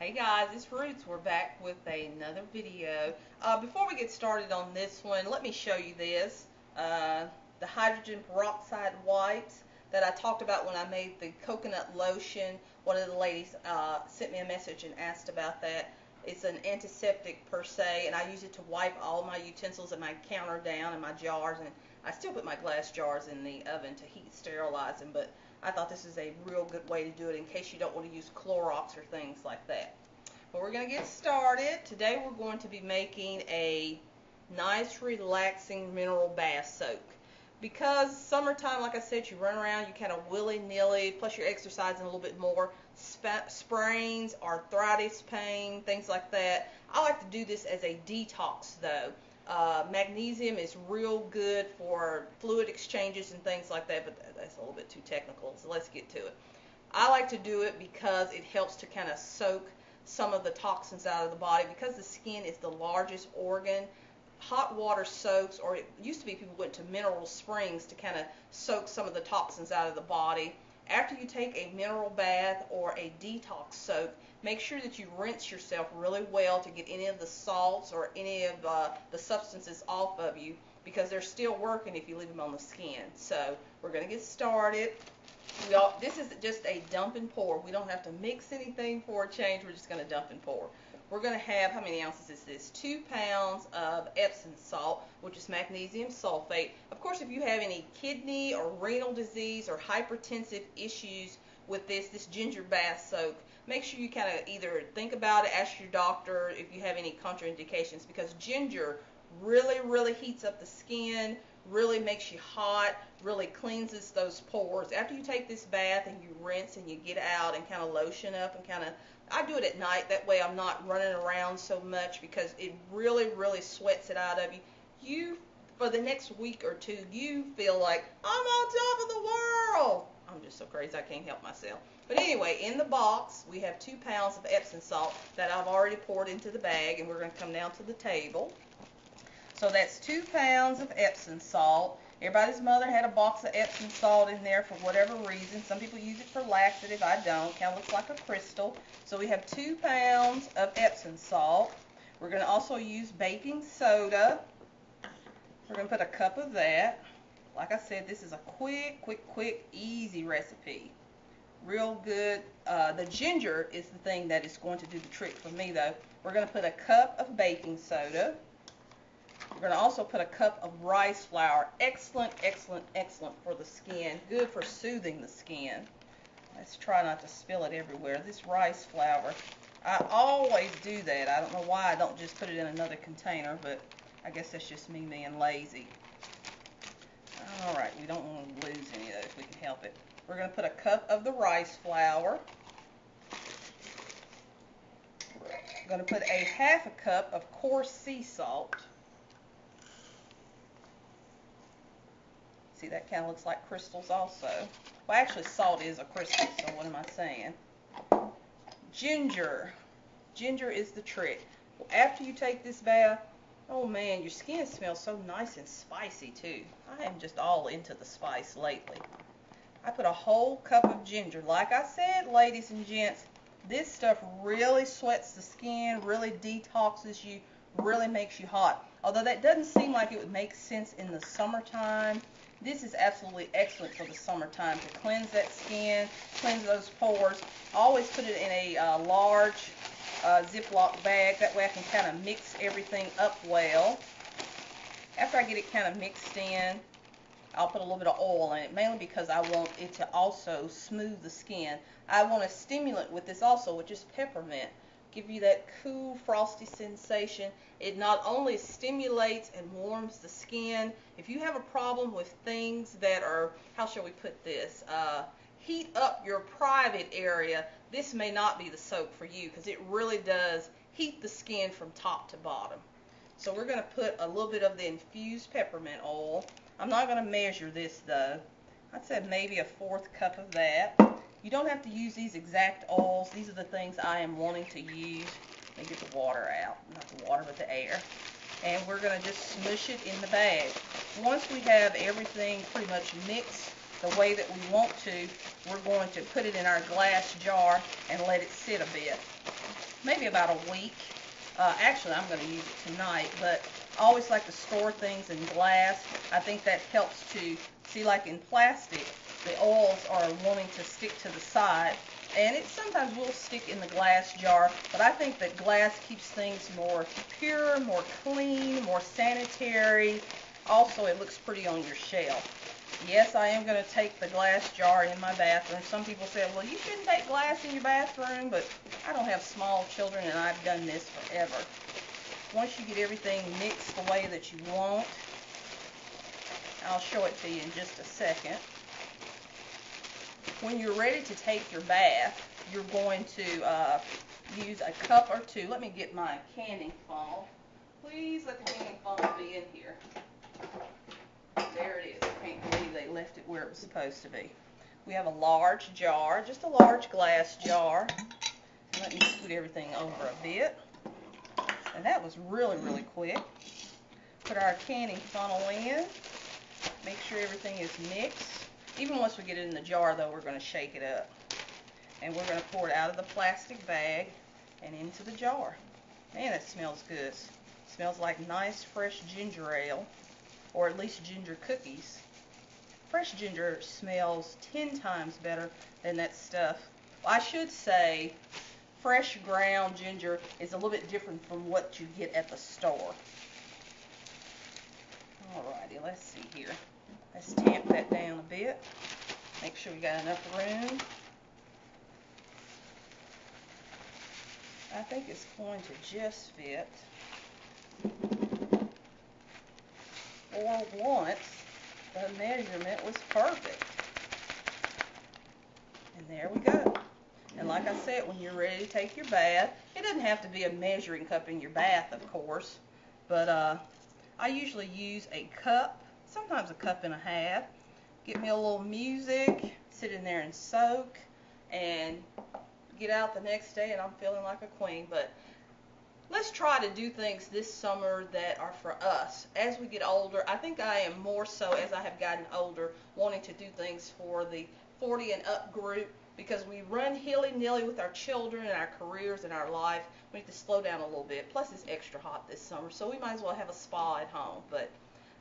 Hey guys, it's Roots. We're back with another video. Before we get started on this one, let me show you this. The hydrogen peroxide wipes that I talked about when I made the coconut lotion. One of the ladies sent me a message and asked about that. It's an antiseptic per se, and I use it to wipe all my utensils and my counter down and my jars. And I still put my glass jars in the oven to heat sterilize them, but I thought this is a real good way to do it in case you don't want to use Clorox or things like that. But we're going to get started. Today we're going to be making a nice relaxing mineral bath soak. Because summertime, like I said, you run around, you kind of willy-nilly, plus you're exercising a little bit more, sprains, arthritis, pain, things like that. I like to do this as a detox though. Magnesium is real good for fluid exchanges and things like that, but that's a little bit too technical, so let's get to it. I like to do it because it helps to kind of soak some of the toxins out of the body. Because the skin is the largest organ, hot water soaks, or it used to be people went to mineral springs to kind of soak some of the toxins out of the body. After you take a mineral bath or a detox soak, make sure that you rinse yourself really well to get any of the salts or any of the substances off of you, because they're still working if you leave them on the skin. So we're going to get started. This is just a dump and pour. We don't have to mix anything for a change. We're just going to dump and pour. We're going to have, how many ounces is this? 2 pounds of Epsom salt, which is magnesium sulfate. Of course, if you have any kidney or renal disease or hypertensive issues with this ginger bath soak, make sure you kind of either think about it, ask your doctor if you have any contraindications, because ginger really heats up the skin, really makes you hot, really cleanses those pores. After you take this bath and you rinse and you get out and kind of lotion up and kind of, I do it at night, that way I'm not running around so much, because it really sweats it out of you. For the next week or two, you feel like, I'm on top of the world. I'm just so crazy I can't help myself. But anyway, in the box we have 2 pounds of Epsom salt that I've already poured into the bag, and we're going to come down to the table. So that's 2 pounds of Epsom salt. Everybody's mother had a box of Epsom salt in there for whatever reason. Some people use it for laxative. I don't. Kind of looks like a crystal. So we have 2 pounds of Epsom salt. We're going to also use baking soda. We're going to put a cup of that. Like I said, this is a quick, easy recipe. Real good. The ginger is the thing that is going to do the trick for me, though. We're going to put a cup of baking soda. We're going to also put a cup of rice flour. Excellent for the skin. Good for soothing the skin. Let's try not to spill it everywhere. This rice flour, I always do that. I don't know why I don't just put it in another container, but I guess that's just me being lazy. Alright, we don't want to lose any of those if we can help it. We're going to put a cup of the rice flour. We're going to put a half a cup of coarse sea salt. See, that kind of looks like crystals also. Well, actually, salt is a crystal, so what am I saying? Ginger. Ginger is the trick. After you take this bath, oh man, your skin smells so nice and spicy too. I am just all into the spice lately. I put a whole cup of ginger. Like I said, ladies and gents, this stuff really sweats the skin, really detoxes you, really makes you hot. Although that doesn't seem like it would make sense in the summertime, this is absolutely excellent for the summertime to cleanse that skin, cleanse those pores. Always put it in a large Ziploc bag. That way I can kind of mix everything up well. After I get it kind of mixed in, I'll put a little bit of oil in it, mainly because I want it to also smooth the skin. I want a stimulant with this also, which is peppermint. Give you that cool, frosty sensation. It not only stimulates and warms the skin. If you have a problem with things that are, how shall we put this, heat up your private area, this may not be the soap for you, because it really does heat the skin from top to bottom. So we're going to put a little bit of the infused peppermint oil. I'm not going to measure this though. I'd say maybe a 1/4 cup of that. You don't have to use these exact oils. These are the things I am wanting to use. Let me get the water out. Not the water, but the air. And we're going to just smush it in the bag. Once we have everything pretty much mixed the way that we want to, we're going to put it in our glass jar and let it sit a bit. Maybe about a week. Actually, I'm going to use it tonight, but I always like to store things in glass. I think that helps to, see, like in plastic, the oils are wanting to stick to the side, and it sometimes will stick in the glass jar, but I think that glass keeps things more pure, more clean, more sanitary. Also, it looks pretty on your shelf. Yes, I am going to take the glass jar in my bathroom. Some people say, well, you shouldn't take glass in your bathroom, but I don't have small children, and I've done this forever. Once you get everything mixed the way that you want, I'll show it to you in just a second. When you're ready to take your bath, you're going to use a cup or two. Let me get my canning funnel. Please let the canning funnel be in here. There it is. I can't believe they left it where it was supposed to be. We have a large jar, just a large glass jar. Let me scoot everything over a bit. And that was really, really quick. Put our canning funnel in. Make sure everything is mixed. Even once we get it in the jar, though, we're going to shake it up. And we're going to pour it out of the plastic bag and into the jar. Man, that smells good. It smells like nice, fresh ginger ale. Or at least ginger cookies. Fresh ginger smells 10 times better than that stuff. Well, I should say fresh ground ginger is a little bit different from what you get at the store. Alrighty, let's see here. Let's tamp that down a bit. Make sure we got enough room. I think it's going to just fit. For once, the measurement was perfect. And there we go. And like I said, when you're ready to take your bath, it doesn't have to be a measuring cup in your bath, of course, but I usually use a cup, sometimes a cup and a half. Get me a little music, sit in there and soak, and get out the next day and I'm feeling like a queen. But let's try to do things this summer that are for us. As we get older, I think I am more so, as I have gotten older, wanting to do things for the 40 and up group, because we run hilly-nilly with our children and our careers and our life. We need to slow down a little bit. Plus, it's extra hot this summer, so we might as well have a spa at home. But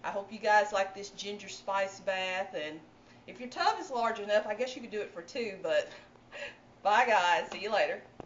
I hope you guys like this ginger spice bath, and if your tub is large enough, I guess you could do it for 2, but bye guys, see you later.